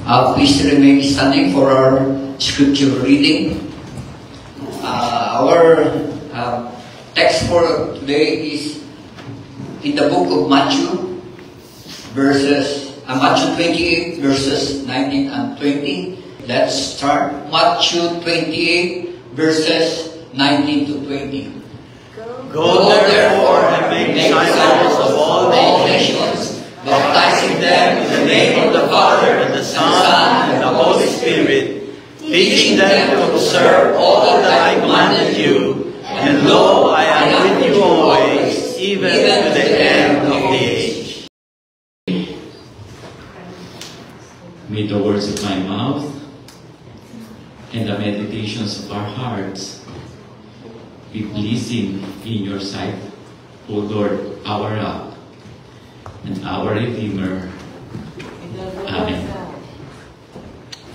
Please remain standing for our scripture reading. Our text for today is in the book of Matthew, Matthew 28, verses 19 and 20. Let's start. Matthew 28, verses 19 to 20. Go therefore and make disciples of all nations, baptizing them in the name of the Father and the Son and the Holy Spirit, teaching them to observe all that I commanded you, and lo, I am with you always, even to the end of the age. May the words of my mouth and the meditations of our hearts be pleasing in your sight, O Lord, our rock and our Redeemer. Amen.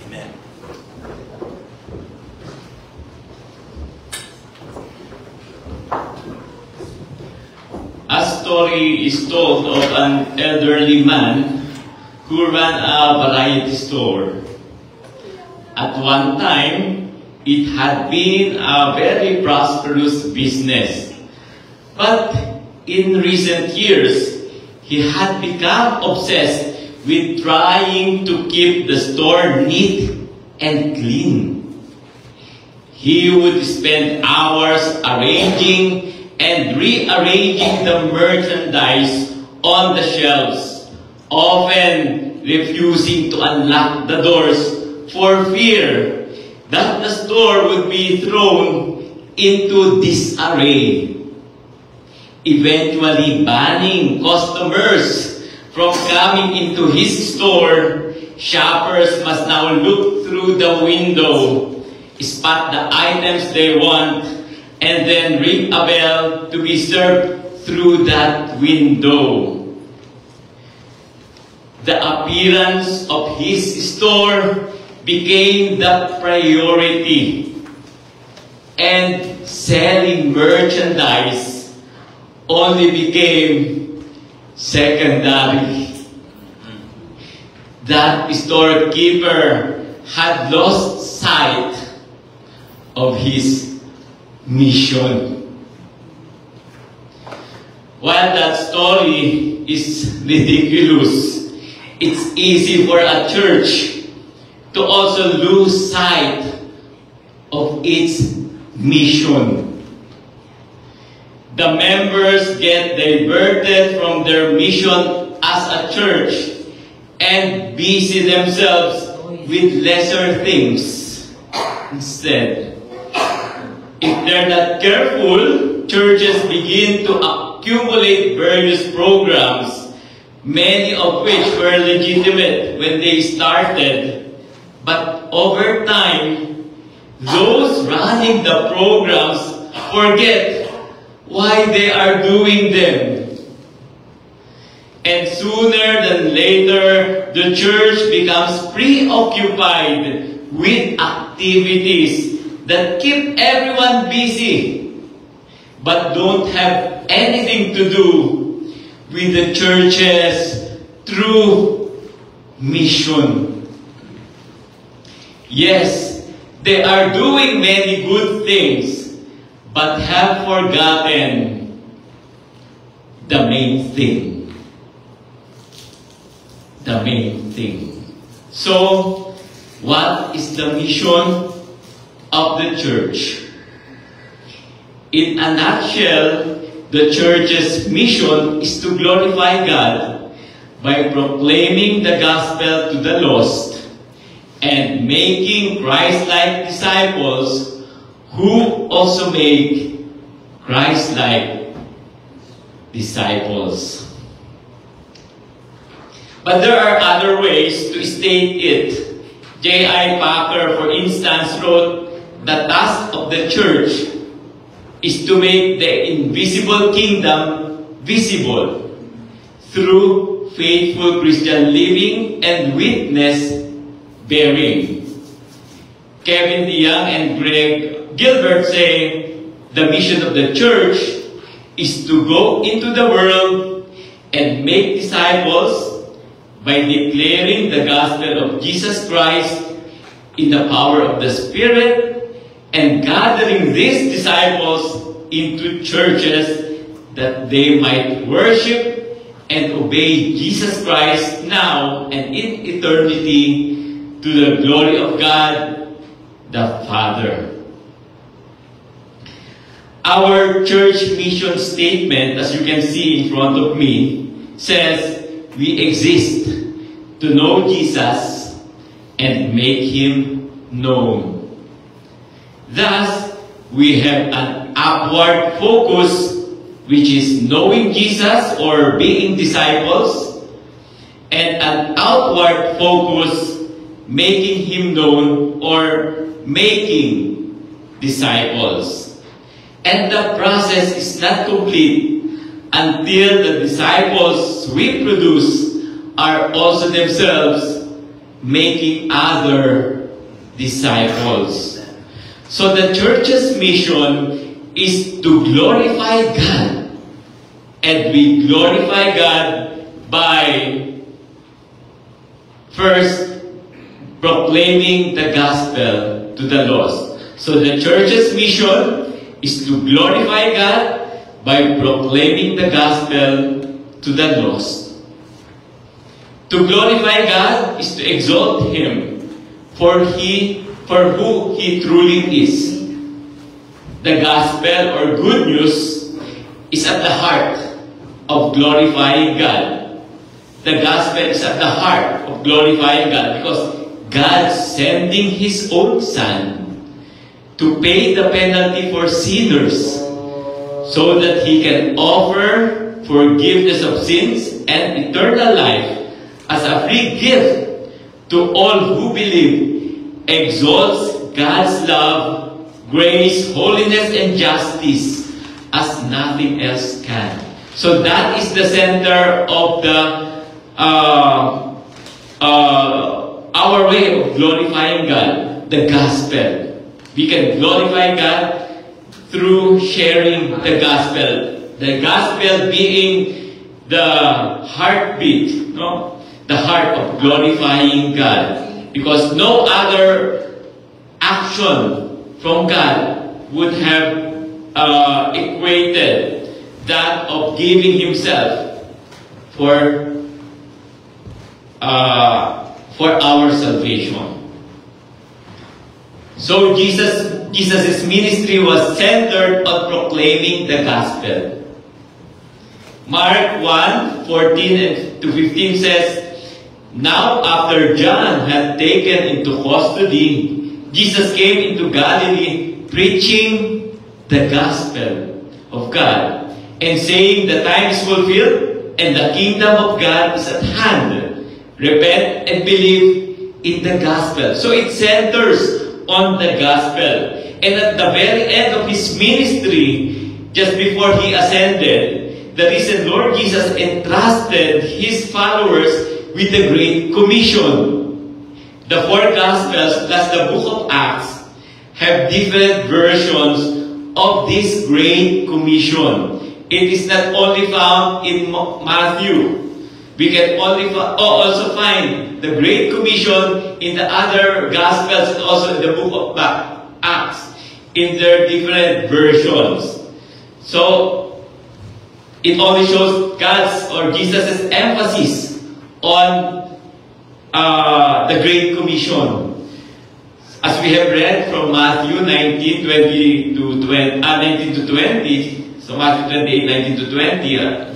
Amen. A story is told of an elderly man who ran a variety store. At one time, it had been a very prosperous business. But in recent years, he had become obsessed with trying to keep the store neat and clean. He would spend hours arranging and rearranging the merchandise on the shelves, often refusing to unlock the doors for fear that the store would be thrown into disarray, eventually banning customers from coming into his store. Shoppers must now look through the window, spot the items they want, and then ring a bell to be served through that window. The appearance of his store became the priority, and selling merchandise only became secondary. That storekeeper had lost sight of his mission. While that story is ridiculous, it's easy for a church to also lose sight of its mission. The members get diverted from their mission as a church and busy themselves with lesser things instead. If they're not careful, churches begin to accumulate various programs, many of which were legitimate when they started. But over time, those running the programs forget why they are doing them. And sooner than later, the church becomes preoccupied with activities that keep everyone busy, but don't have anything to do with the church's true mission. Yes, they are doing many good things, but have forgotten the main thing. The main thing. So, what is the mission of the church? In a nutshell, the church's mission is to glorify God by proclaiming the gospel to the lost and making Christ-like disciples who also make Christ-like disciples. But there are other ways to state it. J.I. Packer, for instance, wrote, "The task of the church is to make the invisible kingdom visible through faithful Christian living and witness bearing." Kevin DeYoung and Greg Gilbert say, "The mission of the church is to go into the world and make disciples by declaring the gospel of Jesus Christ in the power of the Spirit and gathering these disciples into churches that they might worship and obey Jesus Christ now and in eternity to the glory of God the Father. Our church mission statement, as you can see in front of me, says we exist to know Jesus and make Him known. Thus, we have an upward focus, which is knowing Jesus or being disciples, and an outward focus, making Him known or making disciples. And the process is not complete until the disciples we produce are also themselves making other disciples. So the church's mission is to glorify God. And we glorify God by first proclaiming the gospel to the lost. So the church's mission is to glorify God by proclaiming the gospel to the lost. To glorify God is to exalt Him for who He truly is. The gospel or good news is at the heart of glorifying God. The gospel is at the heart of glorifying God because God sending His own Son to pay the penalty for sinners so that He can offer forgiveness of sins and eternal life as a free gift to all who believe, exalts God's love, grace, holiness, and justice as nothing else can. So that is the center of our way of glorifying God, the gospel. We can glorify God through sharing the gospel. The gospel being the heartbeat, the heart of glorifying God. Because no other action from God would have equated that of giving Himself for our salvation. So Jesus' ministry was centered on proclaiming the gospel. Mark 1:14-15 says, Now after John had taken into custody, Jesus came into Galilee preaching the gospel of God and saying, The time is fulfilled and the kingdom of God is at hand. Repent and believe in the gospel. So it centers on the gospel. And at the very end of His ministry, just before He ascended, the risen Lord Jesus entrusted His followers with the Great Commission. The four Gospels plus the book of Acts have different versions of this Great Commission. It is not only found in Matthew. We can also find the Great Commission in the other Gospels and also in the book of Acts in their different versions. So, it only shows God's or Jesus' emphasis on the Great Commission. As we have read from Matthew 19:20 to 20, so Matthew 28:19-20,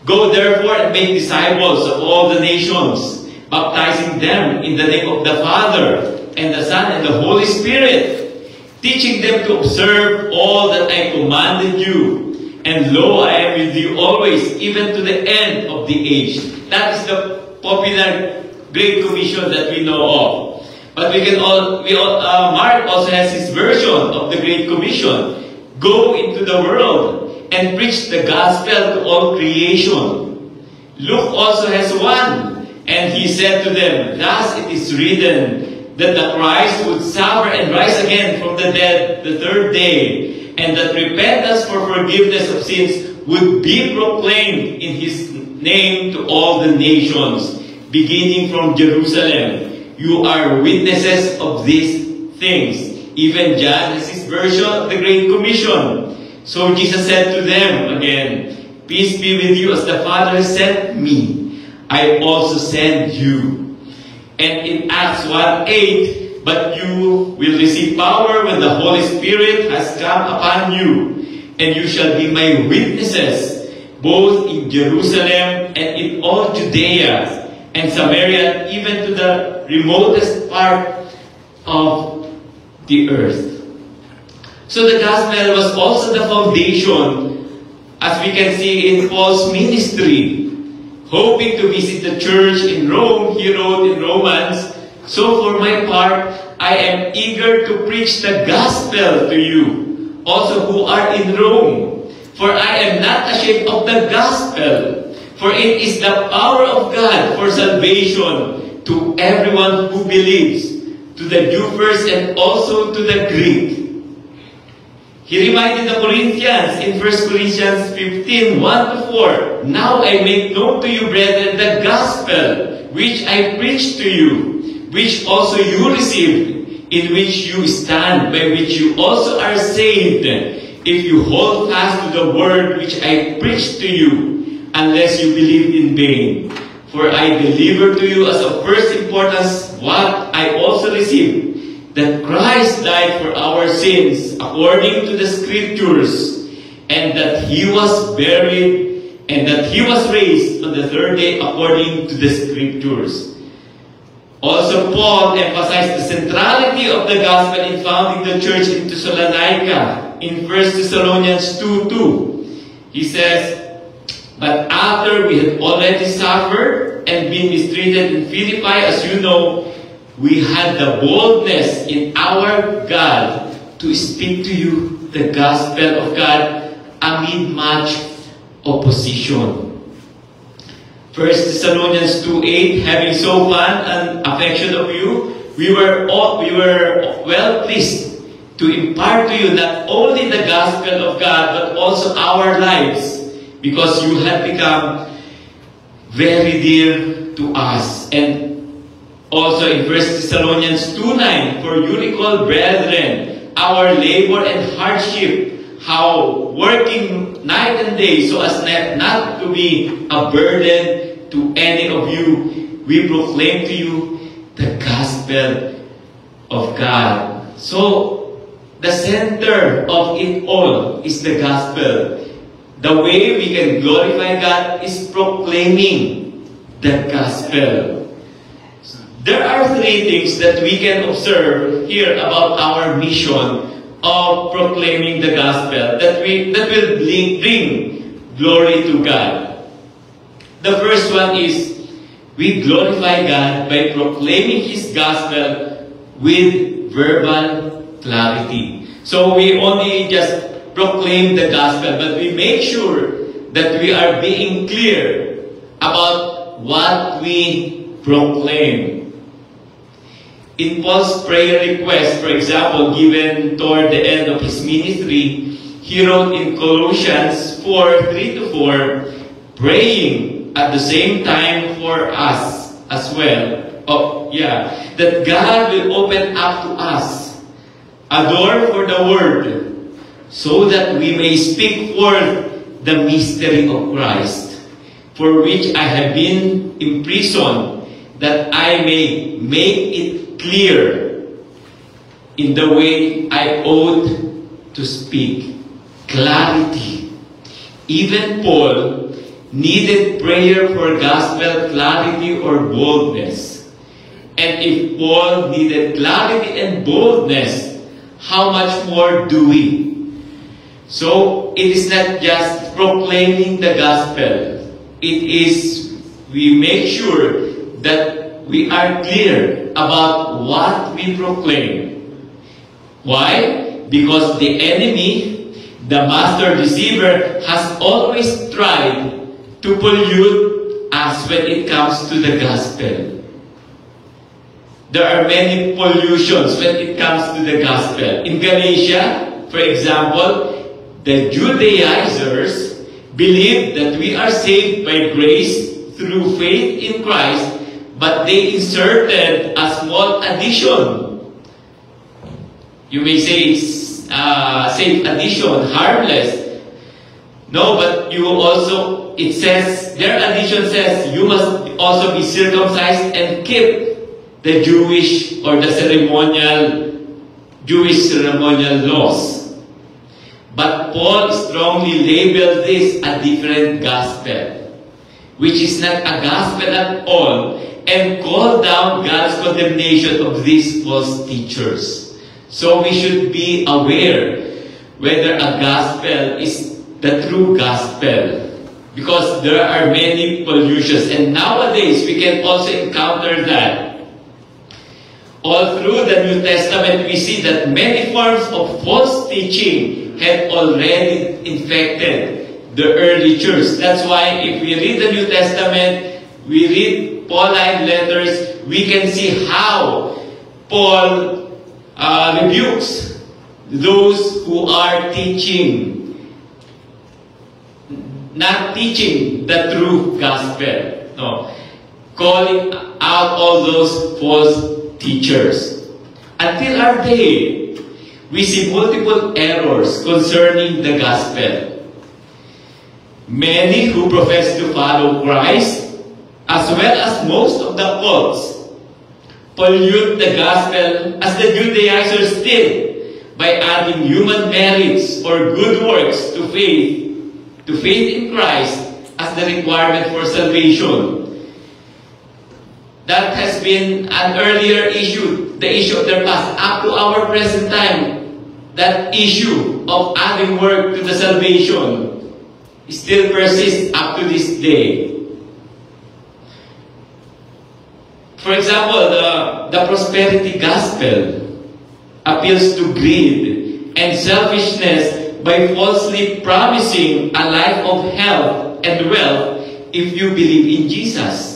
Go therefore and make disciples of all the nations, baptizing them in the name of the Father, and the Son, and the Holy Spirit, teaching them to observe all that I commanded you. And lo, I am with you always, even to the end of the age. That is the popular Great Commission that we know of. But Mark also has his version of the Great Commission. Go into the world and preach the gospel to all creation. Luke also has one, and he said to them, Thus it is written that the Christ would suffer and rise again from the dead the third day, and that repentance for forgiveness of sins would be proclaimed in His name to all the nations, beginning from Jerusalem. You are witnesses of these things. Even John has his version of the Great Commission. So Jesus said to them again, peace be with you, as the Father sent me, I also send you. And in Acts 1:8, but you will receive power when the Holy Spirit has come upon you, and you shall be my witnesses, both in Jerusalem and in all Judea and Samaria, even to the remotest part of the earth. So the gospel was also the foundation, as we can see in Paul's ministry. Hoping to visit the church in Rome, he wrote in Romans, so for my part, I am eager to preach the gospel to you, also who are in Rome. For I am not ashamed of the gospel, for it is the power of God for salvation to everyone who believes, to the Jew first and also to the Greek. He reminded the Corinthians in 1 Corinthians 15, 1-4, now I make known to you, brethren, the gospel which I preached to you, which also you received, in which you stand, by which you also are saved, if you hold fast to the word which I preached to you, unless you believe in vain. For I delivered to you as of first importance what I also received, that Christ died for our sins according to the Scriptures, and that He was buried, and that He was raised on the third day according to the Scriptures. Also, Paul emphasized the centrality of the gospel in founding the church in Thessalonica in 1 Thessalonians 2:2. He says, but after we had already suffered and been mistreated in Philippi, as you know, we had the boldness in our God to speak to you the gospel of God amid much opposition. 1 Thessalonians 2:8, having so fond an affection of you, we were well pleased to impart to you not only the gospel of God, but also our lives, because you have become very dear to us. And also in 1 Thessalonians 2:9, for you recall, brethren, our labor and hardship, how working night and day so as not to be a burden to any of you, we proclaim to you the gospel of God. So, the center of it all is the gospel. The way we can glorify God is proclaiming the gospel. There are three things that we can observe here about our mission of proclaiming the gospel that will bring glory to God. The first one is we glorify God by proclaiming His gospel with verbal clarity. So we only just proclaim the gospel, but we make sure that we are being clear about what we proclaim. In Paul's prayer request, for example, given toward the end of his ministry, he wrote in Colossians 4:3-4, praying at the same time for us as well. That God will open up to us a door for the word, so that we may speak forth the mystery of Christ, for which I have been imprisoned, that I may make it clear in the way I ought to speak. Clarity. Even Paul needed prayer for gospel clarity or boldness. And if Paul needed clarity and boldness, how much more do we? So, it is not just proclaiming the gospel. It is, we make sure that we are clear about what we proclaim. Why? Because the enemy, the master deceiver, has always tried to pollute us when it comes to the gospel. There are many pollutions when it comes to the gospel. In Galatia, for example, the Judaizers believe that we are saved by grace through faith in Christ, but they inserted a small addition. You may say it's safe addition, harmless. No, but you also, it says, their addition says, you must also be circumcised and keep the Jewish or the Jewish ceremonial laws. But Paul strongly labeled this a different gospel, which is not a gospel at all, and called down God's condemnation of these false teachers. So we should be aware whether a gospel is the true gospel, because there are many pollutions, and nowadays we can also encounter that. All through the New Testament, we see that many forms of false teaching had already infected the early church. That's why if we read the New Testament, we read Pauline letters, we can see how Paul rebukes those who are not teaching the true gospel. No. Calling out all those false teachers. Until our day, we see multiple errors concerning the gospel. Many who profess to follow Christ, as well as most of the cults, pollute the gospel as the Judaizers did by adding human merits or good works to faith in Christ as the requirement for salvation. That has been an earlier issue, the issue of their past, up to our present time. That issue of adding work to the salvation still persists up to this day. For example, the prosperity gospel appeals to greed and selfishness by falsely promising a life of health and wealth if you believe in Jesus.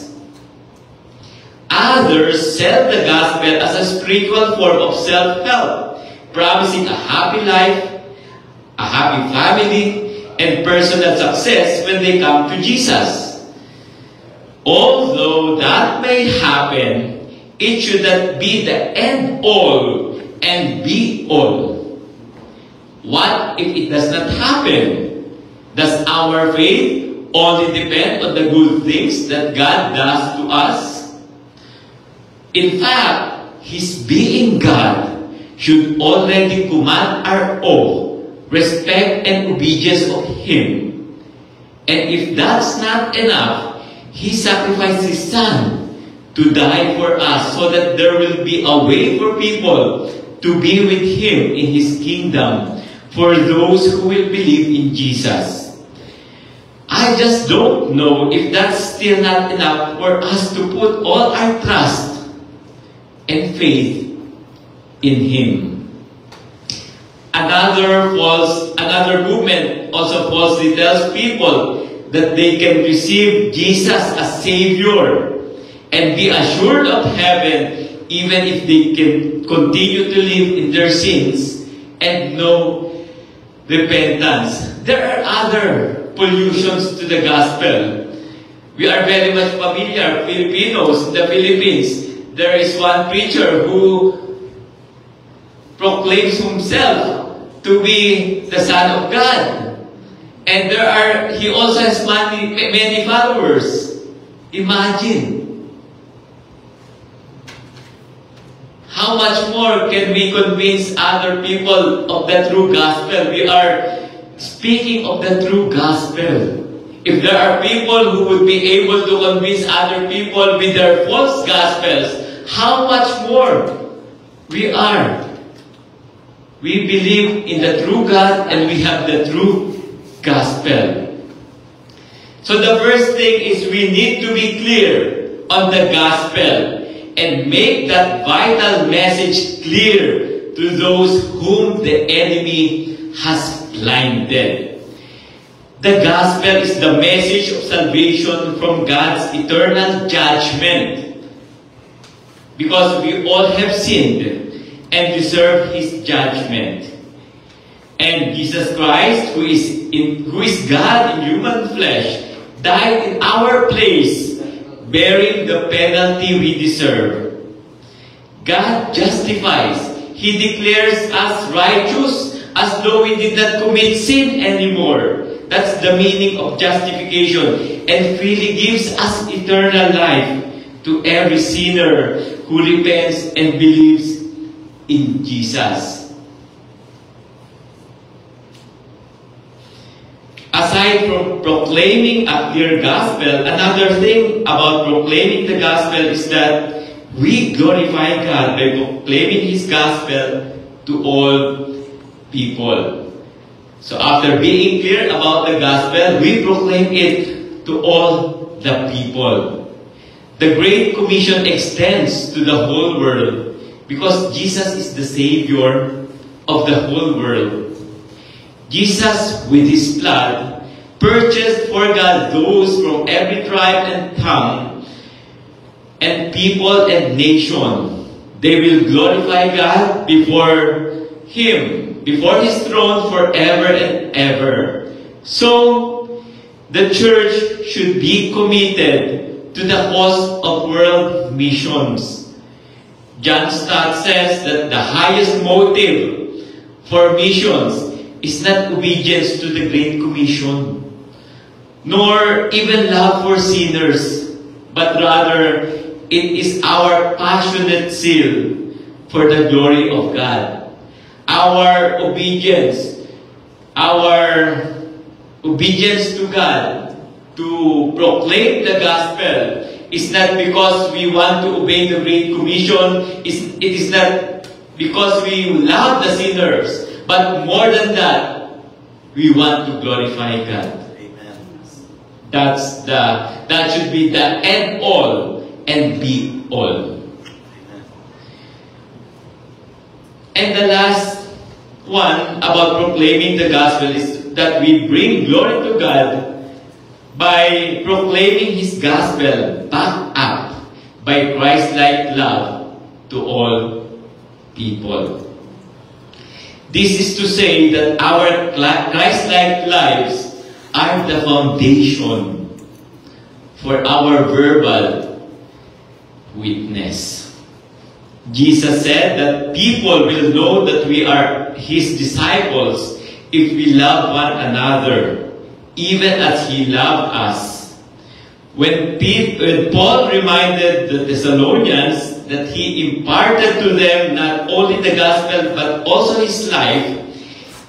Others sell the gospel as a spiritual form of self-help, promising a happy life, a happy family, and personal success when they come to Jesus. Although that may happen, it should not be the end-all and be-all. What if it does not happen? Does our faith only depend on the good things that God does to us? In fact, His being God should already command our awe, respect, and obedience of Him. And if that's not enough, He sacrificed His Son to die for us so that there will be a way for people to be with Him in His kingdom for those who will believe in Jesus. I just don't know if that's still not enough for us to put all our trust and faith in Him. Another movement also falsely tells people that they can receive Jesus as Savior and be assured of heaven even if they can continue to live in their sins and no repentance. There are other pollutions to the gospel. We are very much familiar, Filipinos in the Philippines. There is one preacher who proclaims himself to be the Son of God. And he also has many followers. Imagine. How much more can we convince other people of the true gospel? We are speaking of the true gospel. If there are people who would be able to convince other people with their false gospels, how much more we are. We believe in the true God and we have the true gospel. So the first thing is we need to be clear on the gospel and make that vital message clear to those whom the enemy has blinded. The gospel is the message of salvation from God's eternal judgment. Because we all have sinned and deserve His judgment. And Jesus Christ, who is God in human flesh, died in our place, bearing the penalty we deserve. God justifies. He declares us righteous as though we did not commit sin anymore. That's the meaning of justification. And freely gives us eternal life to every sinner who repents and believes in Jesus. Aside from proclaiming a clear gospel, another thing about proclaiming the gospel is that we glorify God by proclaiming His gospel to all people. So after being clear about the gospel, we proclaim it to all the people. The Great Commission extends to the whole world because Jesus is the Savior of the whole world. Jesus, with His blood, purchased for God those from every tribe and tongue and people and nation. They will glorify God before Him, before His throne forever and ever. So, the church should be committed to the cause of world missions. John Stott says that the highest motive for missions is not obedience to the Great Commission, nor even love for sinners, but rather it is our passionate zeal for the glory of God. Our obedience to God, to proclaim the gospel, is not because we want to obey the Great Commission. It is not because we love the sinners, but more than that, we want to glorify God. Amen. That should be the end all and be all. Amen. And the last one about proclaiming the gospel is that we bring glory to God by proclaiming His gospel backed up by Christ-like love to all people. This is to say that our Christ-like lives are the foundation for our verbal witness. Jesus said that people will know that we are His disciples if we love one another, even as He loved us. When Paul reminded the Thessalonians that he imparted to them not only the gospel but also his life,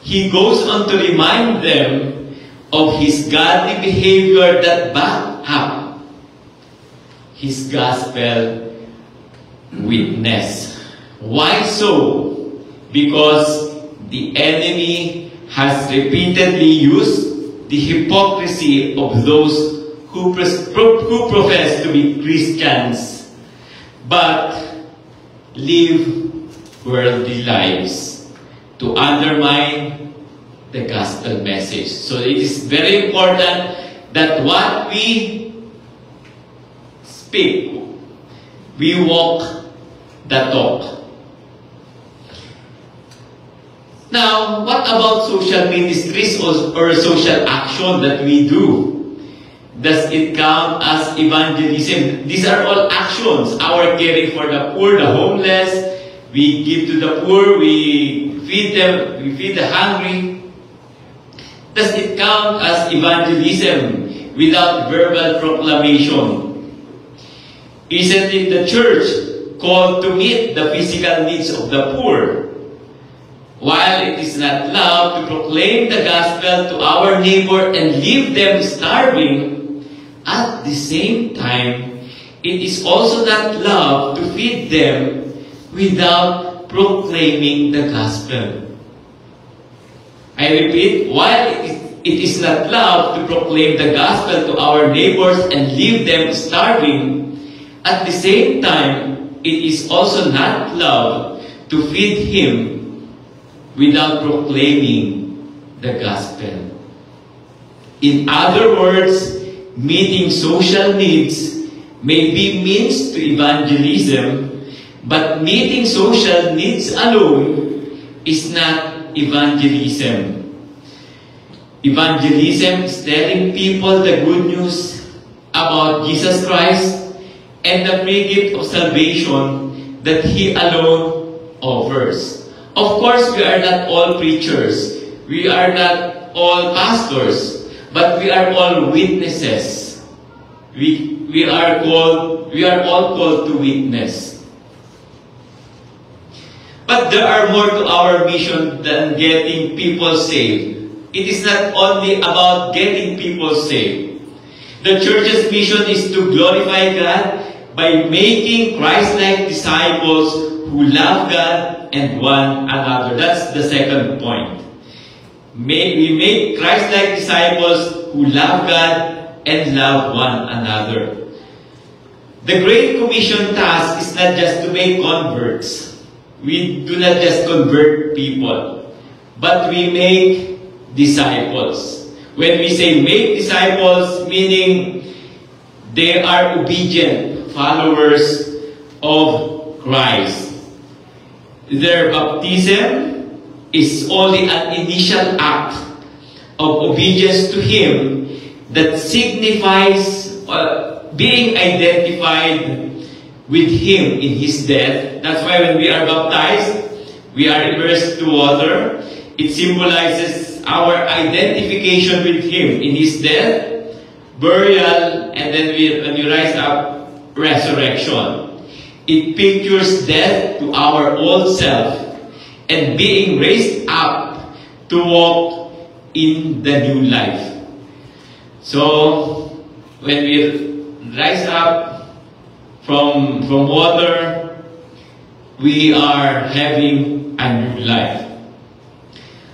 he goes on to remind them of his godly behavior that backed up his gospel witness. Why so? Because the enemy has repeatedly used the hypocrisy of those who profess to be Christians but live worldly lives to undermine the gospel message. So it is very important that what we speak, we walk the talk. Now, what about social ministries or social action that we do? Does it count as evangelism? These are all actions. Our caring for the poor, the homeless. We give to the poor. We feed them. We feed the hungry. Does it count as evangelism without verbal proclamation? Isn't it the church called to meet the physical needs of the poor? While it is not love to proclaim the gospel to our neighbor and leave them starving, at the same time, it is also not love to feed them without proclaiming the gospel. I repeat, while it is not love to proclaim the gospel to our neighbors and leave them starving, at the same time, it is also not love to feed him without proclaiming the gospel. In other words, meeting social needs may be means to evangelism, but meeting social needs alone is not evangelism. Evangelism is telling people the good news about Jesus Christ and the free gift of salvation that He alone offers. Of course, we are not all preachers. We are not all pastors. But we are all witnesses. We are all called to witness. But there are more to our mission than getting people saved. It is not only about getting people saved. The church's mission is to glorify God by making Christ-like disciples who love God and one another. That's the second point. We make Christ-like disciples who love God and love one another. The Great Commission task is not just to make converts. We do not just convert people, but we make disciples. When we say make disciples, meaning they are obedient followers of Christ. Their baptism is only an initial act of obedience to Him that signifies being identified with Him in His death. That's why when we are baptized, we are immersed to water. It symbolizes our identification with Him in His death, burial, and then when we rise up, resurrection. It pictures death to our old self and being raised up to walk in the new life. So, when we rise up from water, we are having a new life.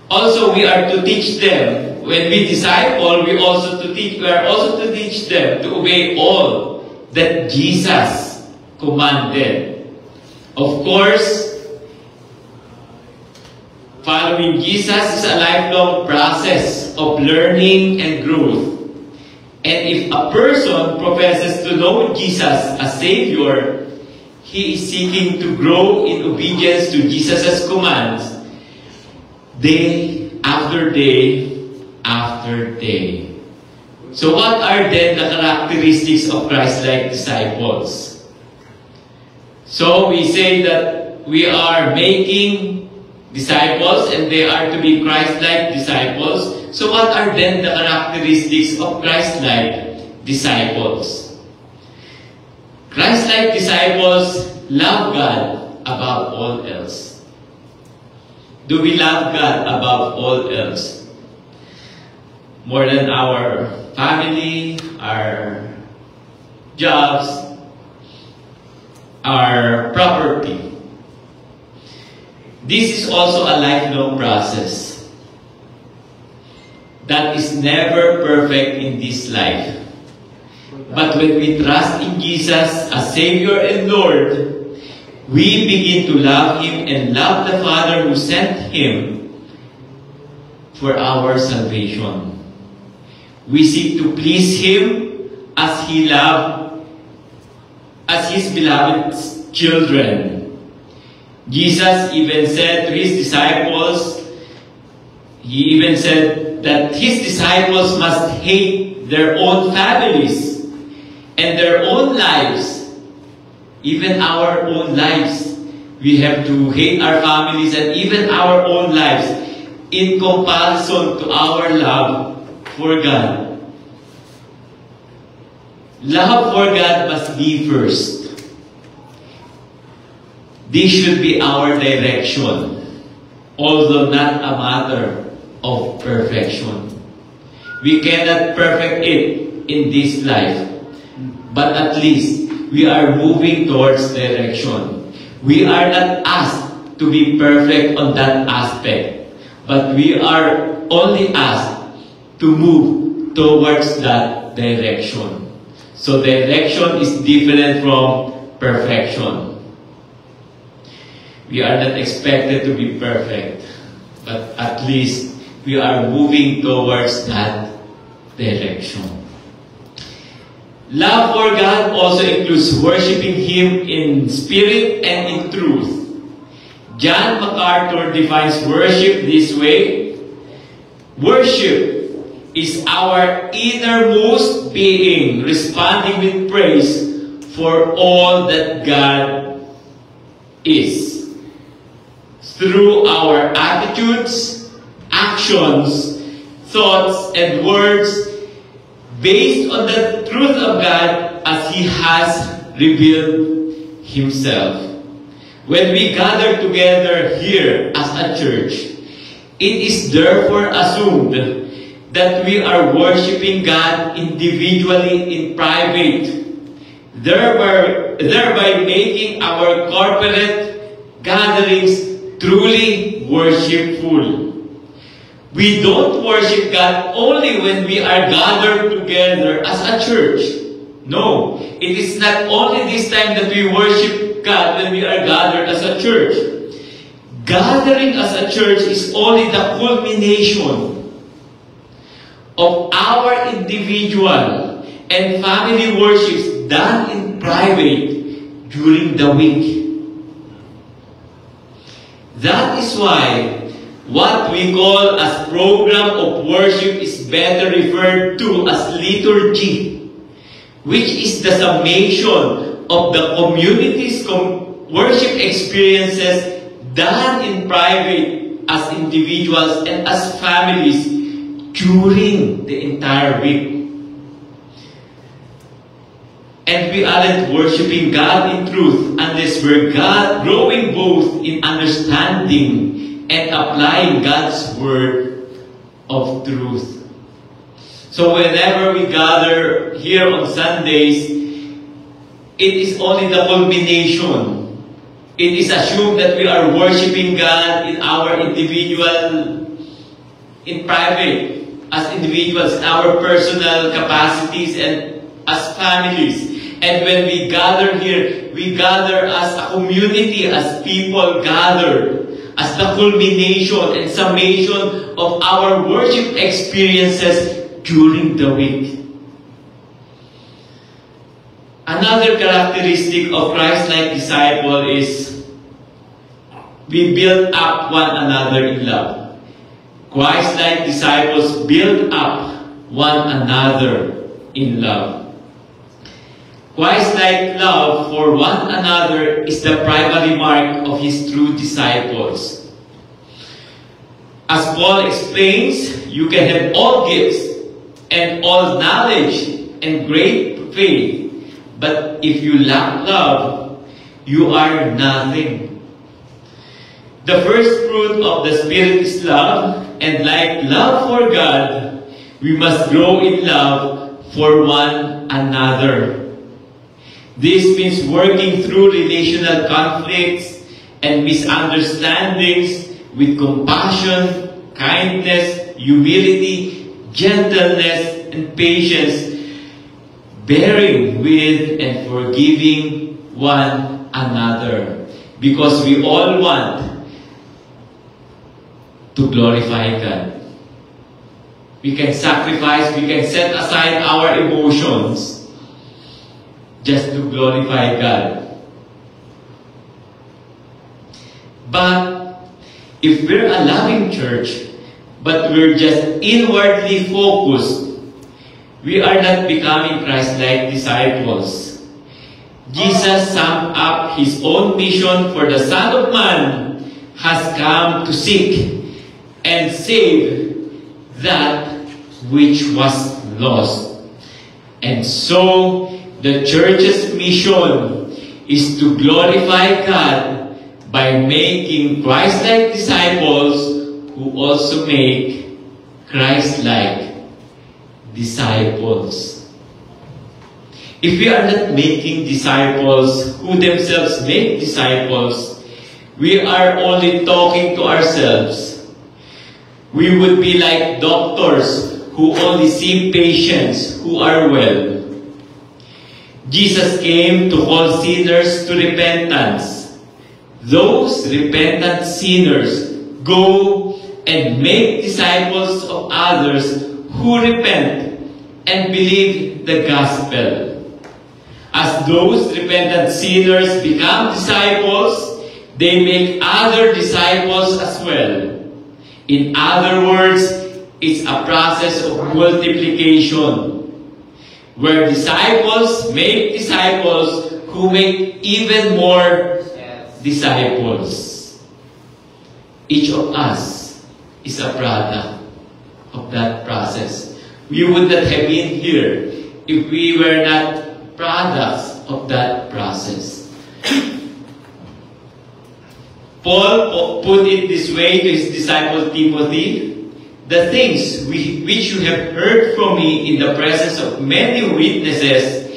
Also, we are to teach them. When we disciple, we are also to teach them to obey all that Jesus commanded. Of course, following Jesus is a lifelong process of learning and growth. And if a person professes to know Jesus as Savior, he is seeking to grow in obedience to Jesus' commands day after day after day. So what are then the characteristics of Christ-like disciples? So we say that we are making disciples and they are to be Christ-like disciples. So what are then the characteristics of Christ-like disciples? Christ-like disciples love God above all else. Do we love God above all else? More than our family, our jobs, our property. This is also a lifelong process that is never perfect in this life. But when we trust in Jesus as Savior and Lord, we begin to love Him and love the Father who sent Him for our salvation. We seek to please Him as His beloved children. Jesus even said to His disciples, He even said that His disciples must hate their own families and their own lives, even our own lives. We have to hate our families and even our own lives in comparison to our love for God. Love for God must be first. This should be our direction, although not a matter of perfection. We cannot perfect it in this life, but at least we are moving towards direction. We are not asked to be perfect on that aspect, but we are only asked to move towards that direction. So direction is different from perfection. We are not expected to be perfect, but at least we are moving towards that direction. Love for God also includes worshiping Him in spirit and in truth. John MacArthur defines worship this way: worship is our innermost being responding with praise for all that God is. Through our attitudes, actions, thoughts, and words, based on the truth of God as He has revealed Himself. When we gather together here as a church, it is therefore assumed that we are worshiping God individually in private, thereby making our corporate gatherings truly worshipful. We don't worship God only when we are gathered together as a church. No, it is not only this time that we worship God when we are gathered as a church. Gathering as a church is only the culmination of our individual and family worships done in private during the week. That is why what we call as program of worship is better referred to as liturgy, which is the summation of the community's worship experiences done in private as individuals and as families during the entire week. And we aren't worshiping God in truth unless we're growing both in understanding and applying God's word of truth. So whenever we gather here on Sundays, it is only the culmination. It is assumed that we are worshiping God in our individual, in private, as individuals, in our personal capacities and as families. And when we gather here, we gather as a community, as people gathered, as the culmination and summation of our worship experiences during the week. Another characteristic of Christ-like disciple is we build up one another in love. Christ-like disciples build up one another in love. Christ-like love for one another is the primary mark of His true disciples. As Paul explains, you can have all gifts and all knowledge and great faith, but if you lack love, you are nothing. The first fruit of the Spirit is love, and like love for God, we must grow in love for one another. This means working through relational conflicts and misunderstandings with compassion, kindness, humility, gentleness, and patience, bearing with and forgiving one another, because we all want to glorify God. We can sacrifice, we can set aside our emotions just to glorify God. But if we're a loving church, but we're just inwardly focused, we are not becoming Christ-like disciples. Jesus summed up His own mission for the Son of Man has come to seek and save that which was lost. And so, the church's mission is to glorify God by making Christ-like disciples who also make Christ-like disciples. If we are not making disciples who themselves make disciples, we are only talking to ourselves. We would be like doctors who only see patients who are well. Jesus came to call sinners to repentance. Those repentant sinners go and make disciples of others who repent and believe the gospel. As those repentant sinners become disciples, they make other disciples as well. In other words, it's a process of multiplication, where disciples make disciples who make even more disciples. Each of us is a product of that process. We would not have been here if we were not products of that process. Paul put it this way to his disciple Timothy: the things which you have heard from me in the presence of many witnesses,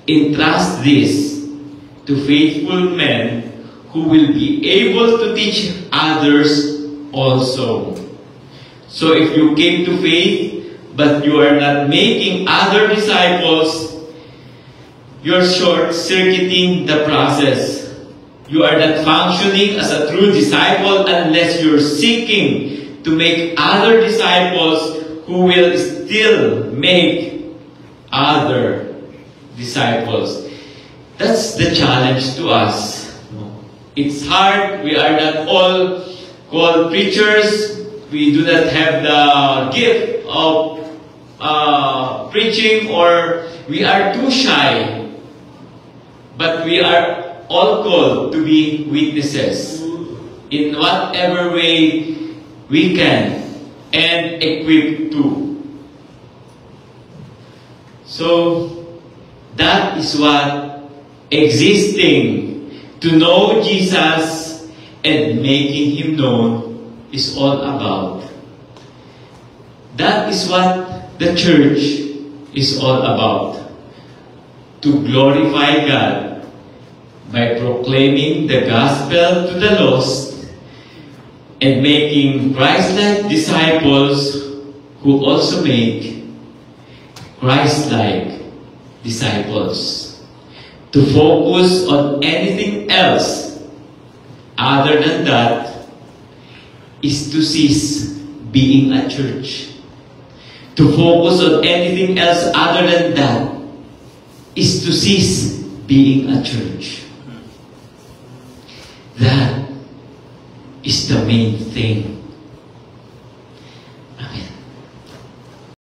entrust this to faithful men who will be able to teach others also. So if you came to faith, but you are not making other disciples, you're short-circuiting the process. You are not functioning as a true disciple unless you're seeking to make other disciples who will still make other disciples. That's the challenge to us. It's hard. We are not all called preachers. We do not have the gift of preaching, or we are too shy. But we are all called to be witnesses in whatever way we can and equipped to. So that is what existing to know Jesus and making Him known is all about. That is what the church is all about. To glorify God by proclaiming the gospel to the lost and making Christ-like disciples who also make Christ-like disciples. To focus on anything else other than that is to cease being a church. To focus on anything else other than that is to cease being a church. That is the main thing.